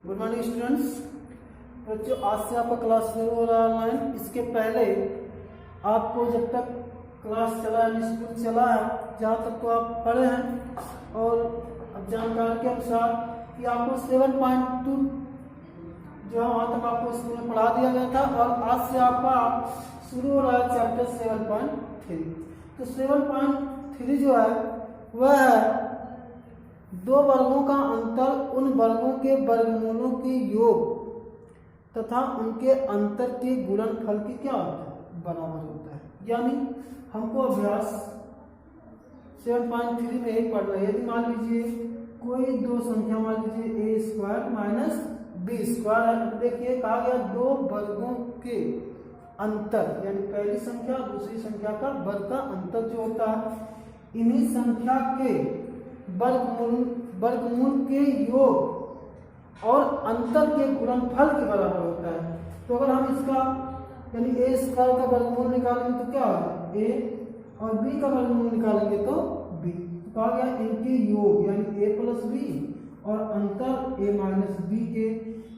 Good morning students. बच्चों, आज से आपका क्लास शुरू हो रहा है ऑनलाइन। इसके पहले आपको जब तक क्लास चला है, स्कूल चला है, जहाँ तक तो आप पढ़े हैं और अब जानकारी के अनुसार कि आपको 7.2 जो है वहाँ तक आपको स्कूल में पढ़ा दिया गया था और आज से आपका शुरू हो रहा है चैप्टर 7.3। तो 7.3 जो है वह है दो वर्गों का अंतर उन वर्गों के वर्गमूलों के योग तथा उनके अंतर के गुणनफल की क्या होता है, बराबर होता है। यानी हमको अभ्यास 7.3 में ही पढ़ना है। यदि मान लीजिए कोई दो संख्या, मान लीजिए a square minus b square है, देखिए कहा गया दो वर्गों के अंतर, यानी पहली संख्या दूसरी संख्या का वर्ग का अंतर जो होता है, इन्हीं संख्या के वर्गमूल के योग और अंतर के गुणनफल के बराबर होता है। तो अगर हम इसका यानी a स्क्वायर का वर्गमूल निकालेंगे तो क्या होगा, a और b का वर्गमूल निकालेंगे तो b। तो कहा गया इनके योग यानी a प्लस b और अंतर a माइनस b के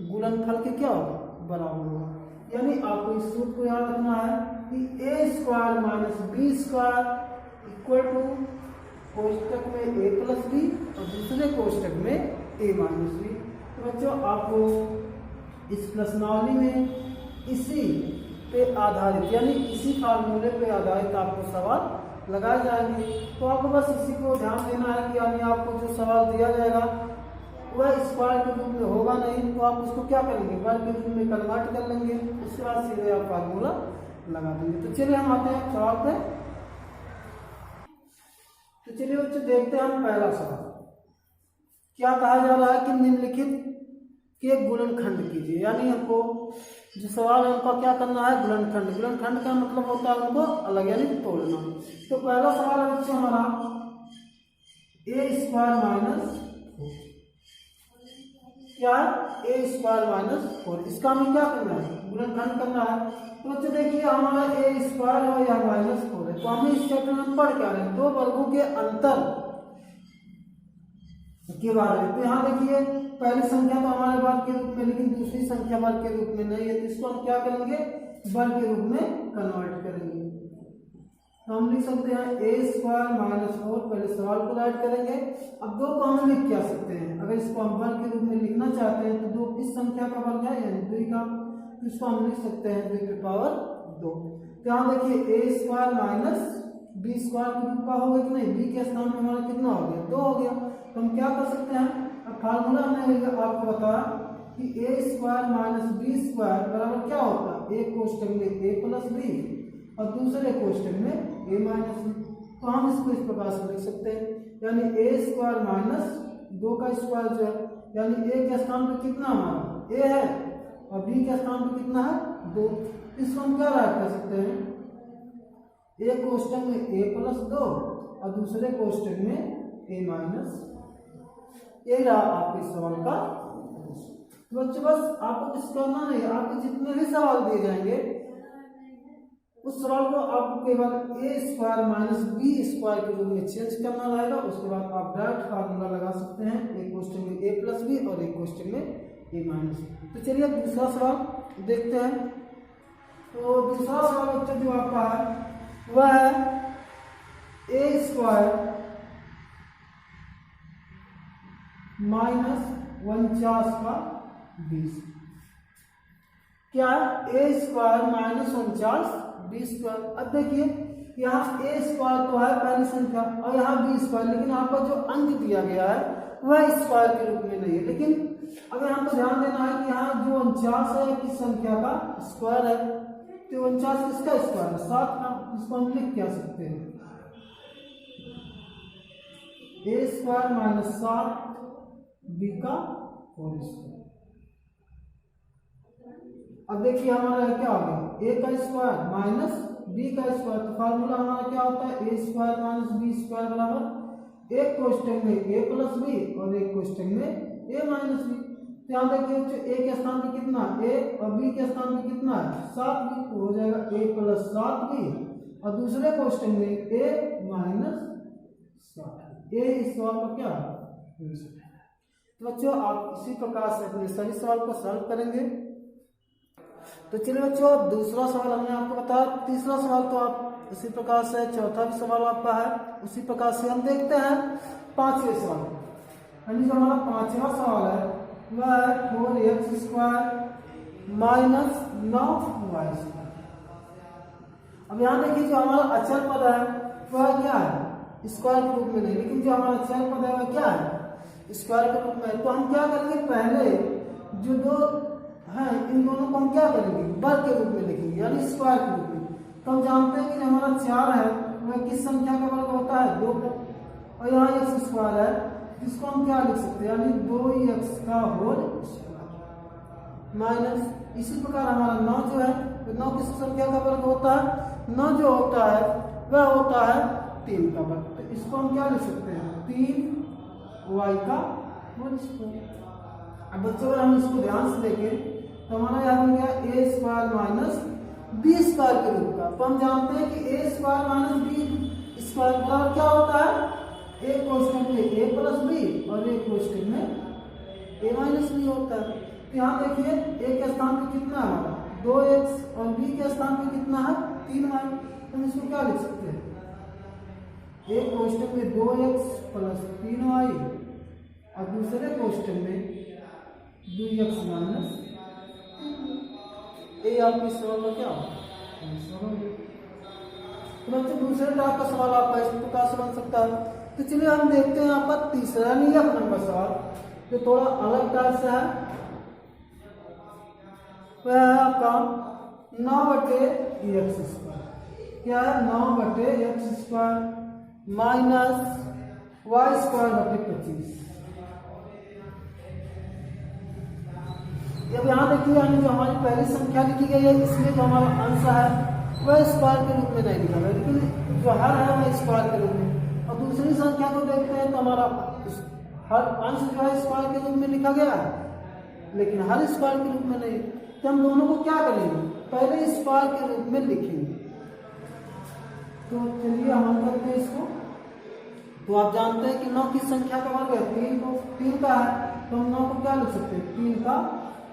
गुणनफल के क्या होगा, बराबर होगा। यानी आपको इस सूत्र को याद रखना है कि a square minus b square equal to कोष्टक में a प्लस बी और दूसरे कोष्टक में a माइनस बी। तो बच्चों, आपको इस प्रश्नावली में इसी पे आधारित यानी इसी फार्मूले पे आधारित आपको सवाल लगाए जाएंगे। तो आपको बस इसी को ध्यान देना है कि यानी आपको जो सवाल दिया जाएगा वह स्क्वायर के रूप में होगा नहीं, तो आप उसको क्या करेंगे, वर्ग के रूप में कन्वर्ट कर लेंगे, उसके बाद सीधे आप फार्मूला लगा देंगे। तो चलिए हम आते हैं सवाल पे। तो चलिए बच्चों देखते हैं हम पहला सवाल। क्या कहा जा रहा है कि निम्नलिखित के गुणनखंड कीजिए। यानी हमको जो सवाल है उनका क्या करना है, गुणनखंड। गुणनखंड का मतलब होता है उनको अलग यानी तोड़ना। तो पहला सवाल है बच्चों हमारा a स्क्वायर माइनस क्या है, a स्क्वायर माइनस 4। इसका हमें क्या करना है, गुणनखंड करना है। तो बच्चों देखिए हमारा a स्क्वायर है या माइनस 4 है, तो हमें इस चैप्टर में पढ़ क्या रहे हैं, दो वर्गों के अंतर के बारे में। तो यहाँ देखिए पहली संख्या तो हमारे वर्ग के रूप में, लेकिन दूसरी संख्या वर्ग के रूप में नहीं है, तो इसको हम क्या करेंगे, वर्ग के रूप में कन्वर्ट करेंगे। तो हम लिख सकते हैं a स्क्वायर माइनस 4, पहले सवाल को राइट करेंगे। अब दो को हम लिख क्या सकते हैं, अगर इसको हम वर्ग के रूप में लिखना चाहते हैं तो दो किस संख्या का वर्ग है, यानी 2 का, तो इसको हम लिख सकते हैं 2 की पावर 2। तो यहाँ देखिए a square minus b square के रूप का होगा कि नहीं, b के स्थान में हमारा कितना हो गया, 2 हो गया। तो हम क्या कर सकते हैं, अब फार्मूला हमने आपको बताया कि a square minus b square बराबर क्या होता है, एक कोष्टक में a प्लस b और दूसरे कोष्टक में a माइनस b। तो हम इसको इस प्रकार से लिख सकते हैं, यानी a स्क्वायर माइनस 2 का स्क्वायर जो है, यानी a के स्थान पर कितना हमारा a है और b के स्थान पर कितना है 2। इसको हम क्या राइट कर सकते हैं, एक कोष्टक में a प्लस 2 और दूसरे कोष्टक में a माइनस। ये रहा आपके सवाल का। तो बच्चों बस आपको कुछ करना नहीं, आपके जितने भी सवाल दिए जाएंगे उस सवाल को आपको केवल a square minus b square के रूप में चेंज करना रहेगा। उसके बाद आप डायरेक्ट फार्मूला लगा सकते हैं, एक क्वेश्चन में a प्लस बी और एक क्वेश्चन में a माइनस। तो चलिए अब दूसरा सवाल देखते हैं। तो दूसरा सवाल बच्चों जो आपका है वह है a स्क्वायर माइनस 49 का 20। क्या है, a square minus 49 b square. अब देखिए यहाँ a स्क्वायर तो है पहली संख्या और यहाँ b स्क्वायर, लेकिन यहाँ पर जो अंक दिया गया है वह स्क्वायर के रूप में नहीं है। लेकिन अब यहाँ पर ध्यान देना है कि यहाँ जो 49 है किस संख्या का स्क्वायर है, तो 49 किसका स्क्वायर है, 7 का। इसको हम लिख क्या सकते हैं, a स्क्वायर माइनस 7 b का होल स्क्वायर। अब देखिए हमारा क्या हो गया, a का स्क्वायर माइनस b का स्क्वायर। तो फार्मूला हमारा क्या होता है, a square minus b square बराबर एक कोष्टक में a प्लस b और एक कोष्टक में a माइनस b। तो यहाँ देखिए a के स्थान पे कितना a और b के स्थान पे कितना है 7b, तो हो जाएगा a प्लस 7b और दूसरे कोष्टक में a माइनस 7। a इस सवाल का क्या है, तो बच्चों आप इसी प्रकार से अपने सभी सवाल को सॉल्व करेंगे। तो चलिए बच्चों, दूसरा सवाल हमने आपको बताया, तीसरा सवाल तो आप इसी प्रकार से, चौथा भी सवाल आपका है उसी प्रकार से। हम देखते हैं पांचवें सवाल, यानी जो हमारा पांचवा सवाल है वह है 4x² माइनस 9y²। अब यहाँ देखिए, जो हमारा अचर पद है वह क्या है, स्क्वायर के रूप में नहीं, लेकिन जो हमारा चर पद है वह क्या है, स्क्वायर के रूप में। तो हम क्या करेंगे, पहले जो दो हैं इन दोनों को हम क्या करेंगे, वर्ग के रूप में लिखेंगे, यानी स्क्वायर के रूप में। तो हम जानते हैं कि हमारा 4 है वह किस संख्या का वर्ग होता है, 2 का, और यहाँ x² है जिसको हम क्या लिख सकते हैं, यानी 2x का होल माइनस। इसी प्रकार हमारा 9 जो है, तो 9 किस संख्या का वर्ग होता है, 9 जो होता है वह होता है 3 का वर्ग। तो इसको हम क्या लिख सकते हैं, 3y का होल स्क्वायर। अब बच्चों अगर हम इसको ध्यान से देखें तो हमारा यहाँ हो गया a² माइनस b² के रूप का। तो हम जानते हैं कि a² माइनस b² बराबर क्या होता है, a कोष्ठक में a प्लस b और a कोष्ठक में a माइनस b होता है। तो यहाँ देखिए a के स्थान पे कितना है हमारा 2x और b के स्थान पे कितना है 3y। तो हम इसको क्या लिख सकते हैं, एक कोष्ठक में 2x प्लस 3y और दूसरे कोष्ठक में 2x माइनस। ये आपकी सवाल का क्या होगा, तो बच्चों दूसरे टाइप का सवाल आपका इस प्रकार से बन सकता है। तो चलिए हम देखते हैं आपका तीसरा नियम नंबर सवाल, जो थोड़ा अलग टाइप से है। वह है आपका 9/x²। क्या है, 9/x² माइनस y²/25। अब यहाँ देखिए, यानी जो हमारी पहली संख्या लिखी गई है इसमें जो हमारा अंश है वह स्क्वायर के रूप में नहीं लिखा गया, लेकिन जो हर है वह स्क्वायर के रूप में। और दूसरी संख्या को देखते हैं तो हमारा हर अंश जो है स्क्वायर के रूप में लिखा गया है, लेकिन हर स्क्वायर के रूप में नहीं। तो हम दोनों को क्या करेंगे, पहले स्क्वायर के रूप में लिखेंगे। तो चलिए हम करते हैं इसको। तो आप जानते हैं कि 9 की संख्या का वर्ग है 3 का है, तो हम 9 को क्या लिख सकते हैं, 3 का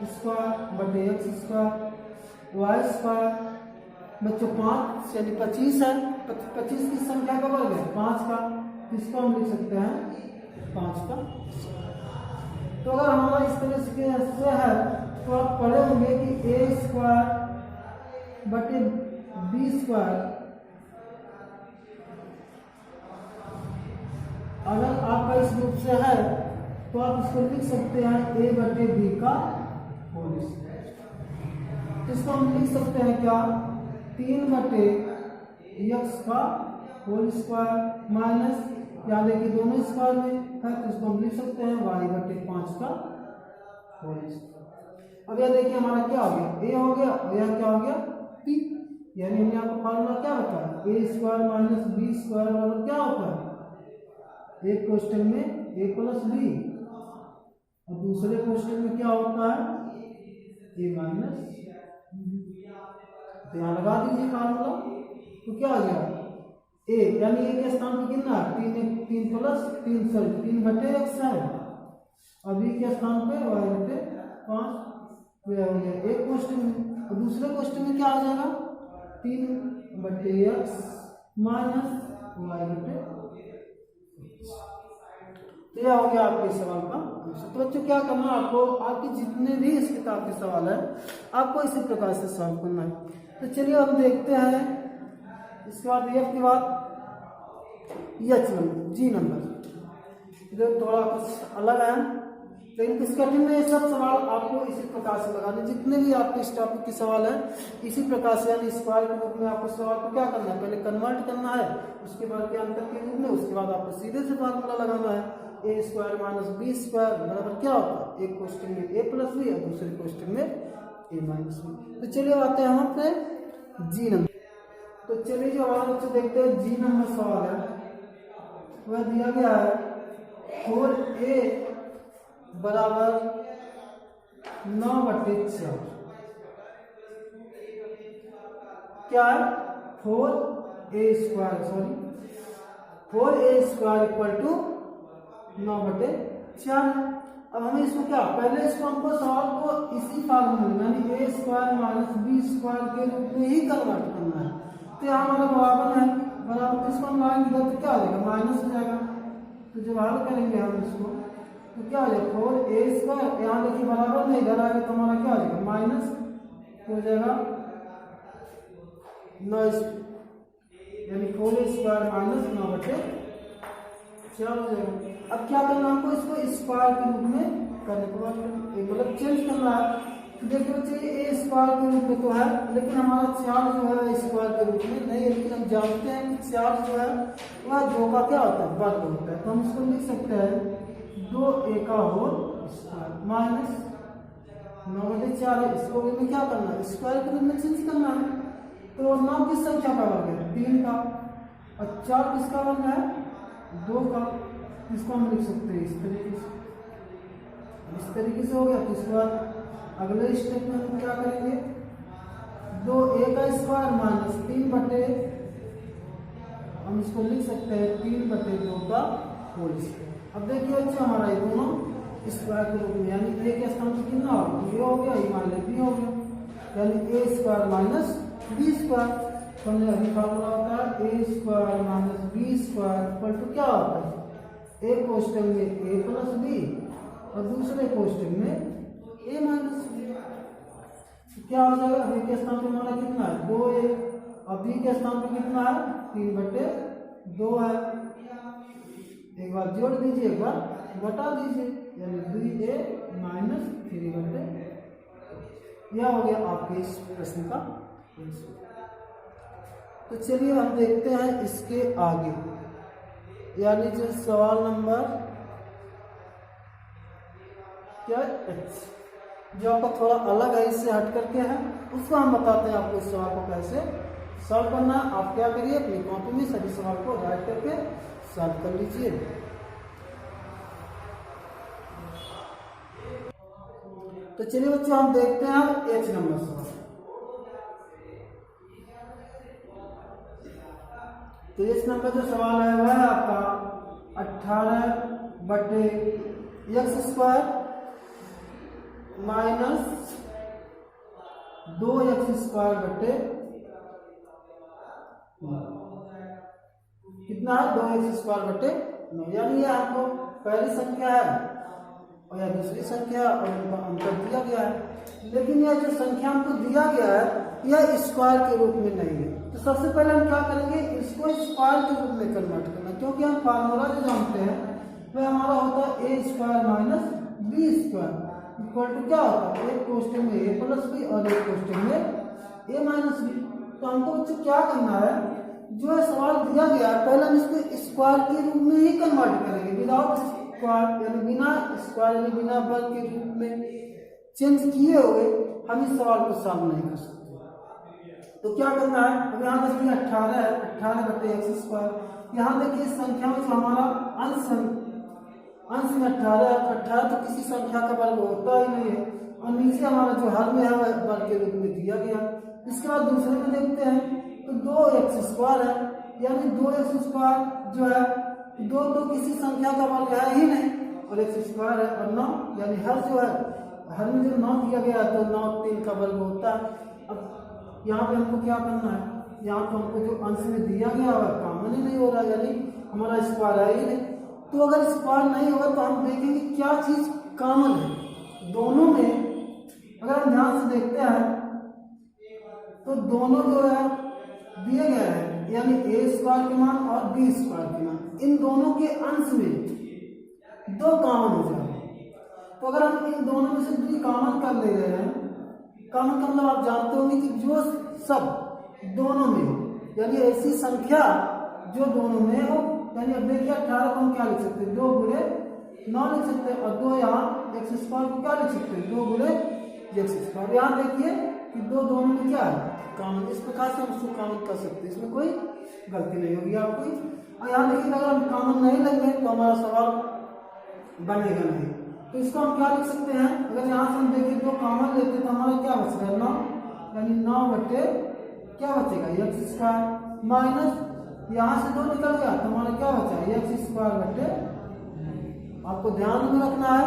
स्क्वायर x² y²। बच्चों 5 यानी 25 है, 25 की संख्या का वर्ग है 5 का, इसको हम लिख सकते हैं 5 का। तो अगर हमारा इस तरह से है तो आप पढ़े होंगे कि a² बटे b²। अगर आपका इस रूप से है तो आप इसको लिख सकते हैं a/b का होल स्क्वायर। इसको हम लिख सकते हैं क्या, 3/x का होल स्क्वायर माइनस, याद है कि दोनों स्क्वायर में है तो इसको हम लिख सकते हैं y/5 का होल स्क्वायर। अब यह देखिए हमारा क्या हो गया, a हो गया और यह क्या हो गया p, यानी हमने आपको फॉर्मूला क्या बताया, a² माइनस b² बराबर क्या होता है, एक क्वेश्चन में a प्लस b और दूसरे क्वेश्चन में क्या होता है a माइनस। तो यहाँ लगा दीजिए फार्मूला, तो क्या आ गया a, यानी a के स्थान पर कितना 3 प्लस 3/x है और b के स्थान पे y/5। तो यह हो गया एक क्वेश्चन में। और दूसरे क्वेश्चन में क्या आ जाएगा 3/x माइनस y/5। तो यह हो गया आपके सवाल का आंसर। तो बच्चों क्या करना है आपको, आपके जितने भी इस किताब के सवाल है आपको इसी प्रकार से सॉल्व करना है। तो चलिए हम देखते हैं, इसके बाद एफ के बाद एच नंबर, जी नंबर, इधर थोड़ा कुछ अलग है, लेकिन इस कठिन में ये सब सवाल आपको इसी प्रकार से लगाने, जितने भी आपके इस टॉपिक के सवाल है इसी प्रकार से, यानी स्क्वायर के रूप में आपको सवाल को क्या करना है, पहले कन्वर्ट करना है, उसके बाद के अंतर के रूप में, उसके बाद आपको सीधे से फार्मूला लगाना है a² माइनस b² बराबर क्या होता है, एक क्वेश्चन में a प्लस b और दूसरे क्वेश्चन में a माइनस b। तो चलिए आते हैं हम अपने जी नंबर। तो चलिए जो हमारे बच्चे देखते हैं जी नंबर सवाल है वह दिया गया है 4a बराबर 9/4। क्या है 4a² इक्वल टू 9/4 है। अब हमें इसको क्या, पहले इसको हमको सवाल को इसी फॉर्मूले में यानी ए स्क्वायर माइनस बी स्क्वायर के रूप में ही कन्वर्ट करना है। तो यहाँ हमारा बराबर है, बराबर इसको हम लाएंगे इधर तो क्या हो जाएगा, माइनस हो जाएगा। तो जब हल करेंगे हम इसको तो क्या हो जाएगा, 4a स्क्वायर, यहाँ देखिए बराबर में इधर आएगा तो हमारा क्या हो जाएगा, माइनस हो जाएगा 9 यानी 4a स्क्वायर माइनस 9/4 हो जाएगा। अब क्या करना हमको, इसको स्क्वायर के रूप में करने के बाद मतलब चेंज करना है। तो देखिए बच्चे ये a स्क्वायर के रूप में तो है, लेकिन हमारा 4 जो है स्क्वायर के रूप में नहीं है, लेकिन हम जानते हैं कि 4 जो है वह 2 का क्या होता है, वर्ग होता है। तो हम इसको लिख सकते हैं 2a का होल स्क्वायर माइनस 9/4 है। इसको में क्या करना है, स्क्वायर के रूप में चेंज करना है। तो 9 किस संख्या का वर्ग है, 3 का, और 4 किसका वर्ग है, 2 का। इसको हम लिख सकते हैं इस तरीके से हो गया। तो इसके बाद अगले स्टेप में हम क्या करेंगे, 2a का स्क्वायर माइनस 3 हम इसको लिख सकते हैं 3/2 का होल स्क्वायर। अब देखिए बच्चे हमारा ये दोनों स्क्वायर के रूप में यानी a के स्थान पर कितना होगा, ये हो गया, ये मान b हो गया, यानी a square minus b square. तो हमने अभी फॉर्मूला होता है a square minus b square equal to क्या होता है, एक क्वेश्चन में a प्लस b और दूसरे क्वेश्चन में a माइनस b। क्या हो जाएगा, अभी के स्थान पे हमारा कितना है, 2a, और b के स्थान पे कितना है, 3/2 है। एक बार जोड़ दीजिए, एक बार घटा दीजिए, यानी 2a माइनस 3/2। यह हो गया आपके इस प्रश्न का आंसर। तो चलिए हम देखते हैं इसके आगे, यानी जो सवाल नंबर क्या h, जो आपका थोड़ा अलग है, इससे हट करके है, उसको हम बताते हैं आपको इस सवाल को कैसे सॉल्व करना है। आप क्या करिए, अपनी कॉपी में सभी सवाल को राइट करके सॉल्व कर लीजिए। तो चलिए बच्चों हम देखते हैं h नंबर सवाल। तो इस नंबर जो सवाल है वह है आपका 18/x square minus 2x square कितना है, 2x स्क्वायर 9, यानी ये आपको पहली संख्या है और यह दूसरी संख्या और इनका अंतर दिया गया है। लेकिन यह जो संख्या हमको दिया गया है यह स्क्वायर के रूप में नहीं है। तो सबसे पहले हम क्या करेंगे, इसको स्क्वायर के रूप में कन्वर्ट करना, क्योंकि हम फार्मूला जो जानते हैं वह हमारा होता है a square minus b square equal to क्या होता है, एक क्वेश्चन में a प्लस b और एक क्वेश्चन में a माइनस b। तो हमको बच्चों क्या करना है, जो सवाल दिया गया है पहले हम इसको स्क्वायर के रूप में ही कन्वर्ट करेंगे, विदाउट स्क्वायर यानी बिना स्क्वायर यानी बिना वर्ग के रूप में चेंज किए हुए हम इस सवाल को सॉल्व नहीं कर सकते। तो क्या करना है, अब यहाँ देखिए 18 है, 18/x स्क्वायर। यहाँ देखिए संख्या में जो हमारा अंश में 18 है, 18 तो किसी संख्या का वर्ग होता ही नहीं है, और नीचे हमारा जो हर में है वह वर्ग के रूप में दिया गया। इसके बाद दूसरे में देखते हैं तो 2x स्क्वायर है, यानी 2x स्क्वायर जो है 2 तो किसी संख्या का वर्ग है ही नहीं, और x स्क्वायर है, और 9 यानी हर जो है हर में जो 9 दिया गया है तो 9 3 का वर्ग होता है। अब यहाँ पे हमको क्या करना है, यहाँ तो हमको जो अंश में दिया गया है कॉमन ही नहीं हो रहा, यानी हमारा स्क्वायर है ही नहीं। तो अगर स्क्वायर नहीं होगा तो हम देखेंगे क्या चीज कॉमन है दोनों में। अगर हम ध्यान से देखते हैं तो दोनों जो है दिए गए हैं, यानी a स्क्वायर के मान और b स्क्वायर के मान, इन दोनों के अंश में 2 कॉमन हो जाएंगे। तो अगर हम इन दोनों में से 2 कॉमन कर ले रहे हैं, कॉमन का मतलब आप जानते होंगे कि जो सब दोनों में हो, यानी ऐसी संख्या जो दोनों में हो, यानी अब देखिए 18 को हम क्या लिख सकते हैं, 2 गुणे 9 लिख सकते हैं, और 2 यहाँ x स्क्वायर को क्या लिख सकते हैं, 2 गुणे x स्क्वायर। यहाँ देखिए कि 2 दोनों में क्या है, कॉमन। इस प्रकार से हम उसको कॉमन कर सकते हैं, इसमें कोई गलती नहीं होगी आपकी। और यहाँ देखिए अगर हम कॉमन नहीं लेंगे तो हमारा सवाल बनेगा नहीं। तो इसको हम क्या लिख सकते हैं, अगर यहाँ से हम देखिए 2 कॉमन लेते तो हमारा क्या बचेगा, 9, यानी 9 क्या बचेगा, x स्क्वायर माइनस यहाँ से 2 निकल गया तो हमारा क्या बचा, x स्क्वायर। आपको ध्यान में रखना है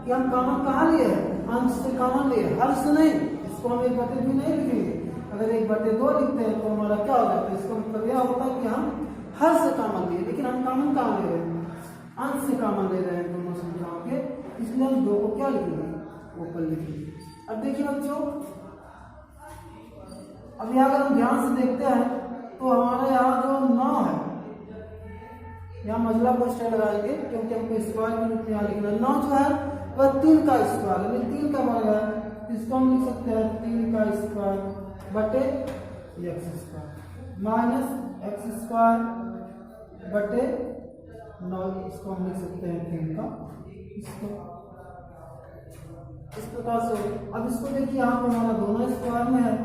कि हम कॉमन कहाँ लिए हैं, अंश से कॉमन लिए, हर से नहीं। इसको हम 1/2 नहीं लिखेंगे। अगर 1/2 लिखते हैं तो हमारा क्या हो जाता है, इसका मतलब यह होता है कि हम हर से कॉमन लिए, लेकिन हम कॉमन कहाँ ले रहे हैं, अंश से कॉमन ले रहे हैं दोनों संख्याओं के, इसलिए हम 2 को क्या लिखेंगे, ऊपर लिखेंगे। अब देखिए बच्चों, अब यहाँ अगर हम ध्यान से देखते हैं तो हमारे यहाँ जो 9 है, यहाँ मजला को स्टाइल लगाएंगे क्योंकि हमको स्क्वायर के रूप में यहाँ लिखना है। 9 जो है वह 3 का स्क्वायर है, 3 का वर्ग है, इसको हम लिख सकते हैं 3 का स्क्वायर बटे x square minus x square बटे 9, इसको हम लिख सकते हैं 3 का स्क्वायर। इस प्रकार से अब इसको देखिए, यहाँ पे हमारा दोनों स्क्वायर में है,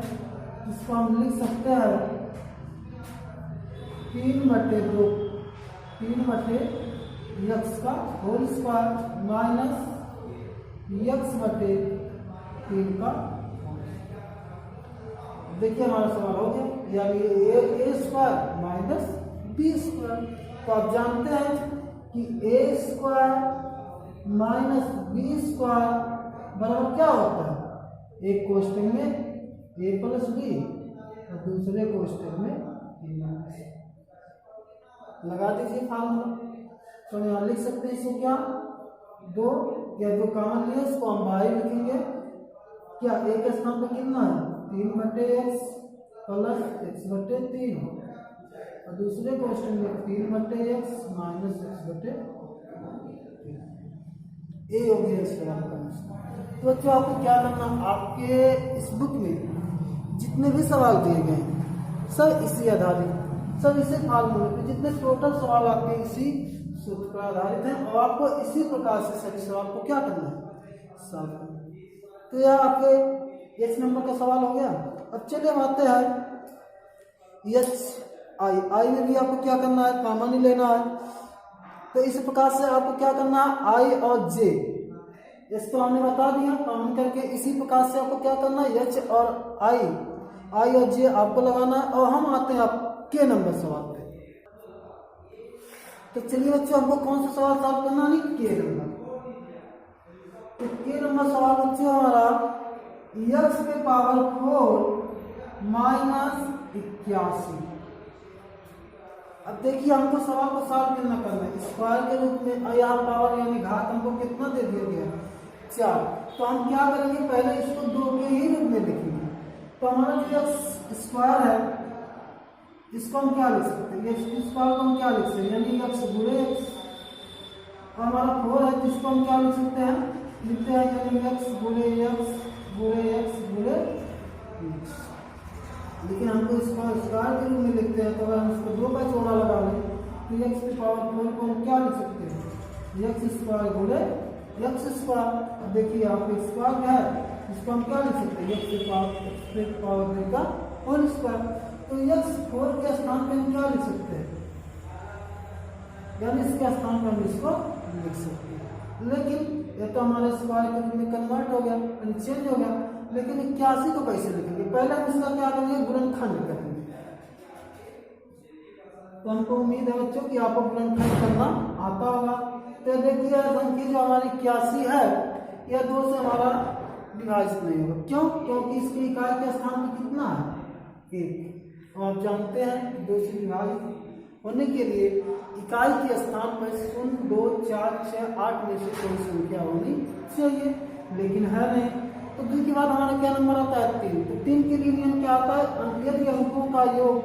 इसको हम लिख सकते हैं 3/2 x का होल स्क्वायर माइनस x बटे 3 का। देखिए हमारा सवाल हो गया, यानी a square minus b square. तो आप जानते हैं कि a square minus b square बराबर क्या होता है, एक कोष्टक में a प्लस b और दूसरे कोष्टक में a माइनस। लगा दीजिए फार्मूला। तो यहाँ लिख सकते हैं इसको क्या, 2 या 2 कॉमन लिया, इसको हम बाहर लिखेंगे। क्या a के स्थान पर कितना है, 3/x प्लस x बटे 3 और दूसरे क्वेश्चन में 3/x माइनस x बटे 3। ए हो गया इस सवाल का आंसर। तो बच्चों आपको क्या करना, आपके इस बुक में जितने भी सवाल दिए गए हैं सब इसी आधारित, सब इसी फार्मूले पे, जितने टोटल सवाल आपके इसी सूत्र पर आधारित हैं और आपको इसी प्रकार से सभी सवाल को क्या करना है, सॉल्व करना। तो यह आपके एच नंबर का सवाल हो गया। अब चलिए हम आते हैं एच आई में भी आपको क्या करना है, कॉमन ही लेना है। तो इस प्रकार से आपको क्या करना है, आई और जे, इसको हमने बता दिया कॉमन करके। इसी प्रकार से आपको क्या करना है, एच और आई और जे आपको लगाना है। और हम आते हैं आप के नंबर सवाल पे। तो चलिए बच्चों, हमको कौन सा सवाल सॉल्व करना है, के नंबर। तो के नंबर सवाल बच्चों हमारा x के पावर 4 माइनस 81। अब देखिए हमको सवाल को सॉल्व करना है स्क्वायर के रूप में, यहाँ पावर यानी घात हमको कितना दे दिया गया, 4। तो हम क्या करेंगे, पहले इसको 2 के ही रूप में लिखेंगे। तो हमारा जो स्क्वायर है इसको हम क्या लिख सकते हैं, इस स्क्वायर को हम क्या लिख सकते हैं, यानी x गुणे x। हमारा 4 है तो इसको हम क्या लिख सकते हैं, लिखते हैं यानी x गुणे x गुणे x गुणे x। लेकिन हमको इसको स्क्वायर के रूप में लिखते हैं, तो अगर हम इसको 2 का चौड़ा लगा लें तो x की पावर 4 को हम क्या लिख सकते हैं, x स्क्वायर गुणे x स्क्वायर। अब देखिए यहाँ पे स्क्वायर क्या है, इसको हम क्या लिख सकते हैं, x की पावर 3 का होल स्क्वायर। तो x 4 के स्थान पे हम क्या लिख सकते हैं, यानी इसके स्थान पर हम इसको लिख सकते हैं। लेकिन ये तो हमारे स्क्वायर के रूप में कन्वर्ट हो गया, चेंज हो गया। लेकिन 81 को कैसे लिखेंगे, पहले हम इसका क्या करेंगे, गुणनखंड करेंगे। तो हमको उम्मीद है बच्चों कि आपको गुणनखंड करना आता होगा। तो देखिए संख्या जो हमारी 81 है यह 2 से हमारा विभाजित नहीं होगा। क्यों, क्योंकि इसकी इकाई के स्थान पर कितना है, 1। और आप जानते हैं 2 से विभाजित होने के लिए इकाई के स्थान पर 0, 2, 4, 6, 8 में से कोई संख्या होनी चाहिए, लेकिन है नहीं। तो 2 के बाद हमारा क्या नंबर आता है, 3। तो 3 के लिए नियम क्या आता है, यदि अंकों का योग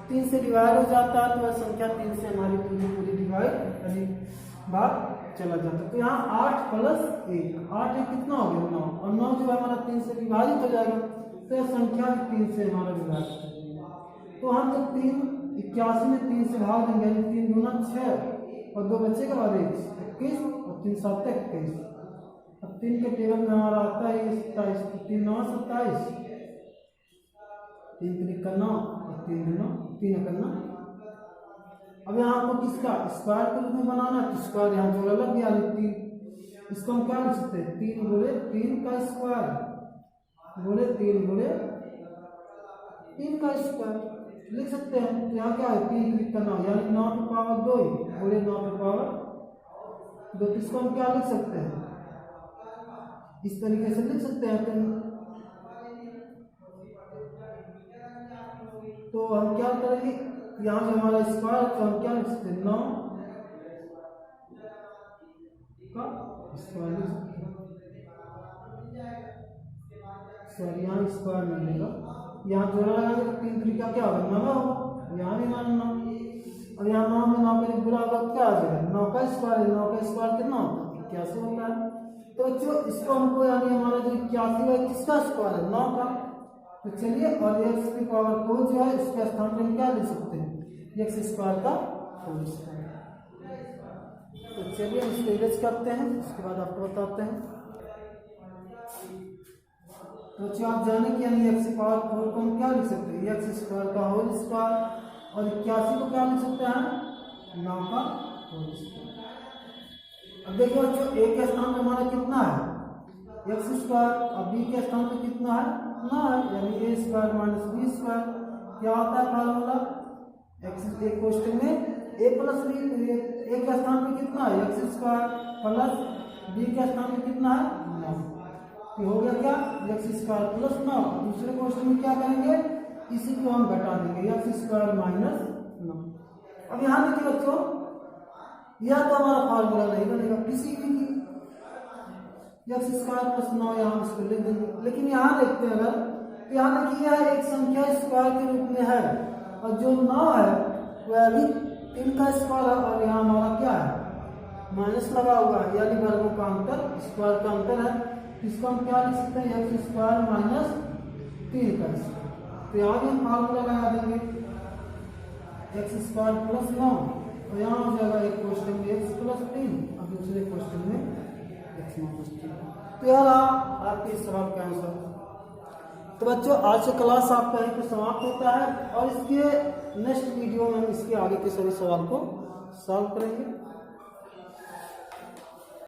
3 से डिवाइड हो जाता है तो वह संख्या 3 से हमारी पूरी डिवाइड यानी भाग चला जाता है। तो यहाँ 8 प्लस 1, 8 एक कितना हो गया, 9। और 9 जो है हमारा 3 से विभाजित हो जाएगा, तो यह संख्या 3 से हमारा विभाजित हो जाएगा। तो हम जब 81 में 3 से भाग देंगे, 3 दूना 6 और 2 बच्चे के बाद 21 और 3 7 21। अब 3 के टेबल में हमारा आता है 27, 3 9 27, 3 3 का 9 और 3 9 3 का 9। अब यहाँ आपको किसका स्क्वायर के रूप में बनाना है, तो स्क्वायर यहाँ जोड़ा लग गया, 3। इसको हम क्या लिख सकते हैं, 3 गुणे 3 का स्क्वायर गुणे 3 गुणे 3 का स्क्वायर लिख सकते हैं। तो यहाँ क्या है, 3 3 का 9 यानी 9 की पावर 2 गुणे 9 की पावर 2। इसको हम क्या लिख सकते हैं, इस तरीके से लिख सकते हैं अपन। तो हम क्या करेंगे, यहाँ से हमारा स्क्वायर तो हम क्या लिख सकते हैं 9 का स्क्वायर लिख सकते हैं। सॉरी यहाँ स्क्वायर मिलेगा, यहाँ जोड़ा लगाएंगे तो 3 तरीका क्या होगा 9 होगा, यहाँ भी हमारा 9 और यहाँ 9 में 9 का बुरा होगा क्या आ जाएगा 9 का स्क्वायर है, 9 का स्क्वायर कितना होता है 81 होता है। तो बच्चों इसको हमको यानी हमारा जो 81 है किसका स्क्वायर है 9 का। तो चलिए और x की पावर को जो है इसके स्थान पर हम क्या लिख सकते हैं x स्क्वायर का होल स्क्वायर। तो चलिए हम इसको इरेज करते हैं, उसके बाद आपको बताते हैं। तो जो आप जाने कि यानी x की पावर 4 को हम क्या लिख सकते हैं x स्क्वायर का होल स्क्वायर और 81 को क्या लिख सकते हैं 9 का होल स्क्वायर। अब देखिए बच्चों a के स्थान पर हमारा कितना है x स्क्वायर और b के स्थान पर कितना है 9 है, यानी a square minus b square क्या होता है फार्मूला x एक क्वेश्चन में a प्लस b, a के स्थान पर कितना है x स्क्वायर प्लस b के स्थान पर कितना है 9, तो हो गया क्या x स्क्वायर प्लस 9। दूसरे क्वेश्चन में क्या करेंगे इसी को हम घटा देंगे x स्क्वायर माइनस 9। अब यहाँ देखिए बच्चों यह तो हमारा फार्मूला नहीं बनेगा किसी भी x स्क्वायर प्लस 9 यहाँ इसको लिख देंगे, लेकिन यहाँ देखते हैं अगर तो यहाँ देखिए यह एक संख्या स्क्वायर के रूप में है और जो 9 है वह भी 3 का स्क्वायर है और यहाँ हमारा क्या है माइनस लगा हुआ है यानी वर्गों का अंतर स्क्वायर का अंतर है। इसको हम क्या लिख सकते हैं x स्क्वायर माइनस 3 का स्क्वायर। तो यहाँ भी हम फार्मूला लगा देंगे x स्क्वायर प्लस 9 और यहाँ हो जाएगा एक क्वेश्चन में x प्लस 3 और दूसरे क्वेश्चन में x माइनस 3। तो यार आपके इस सवाल का आंसर। तो बच्चों आज से क्लास आपका यहीं पर समाप्त होता है और इसके नेक्स्ट वीडियो में हम इसके आगे के सभी सवाल को सॉल्व करेंगे।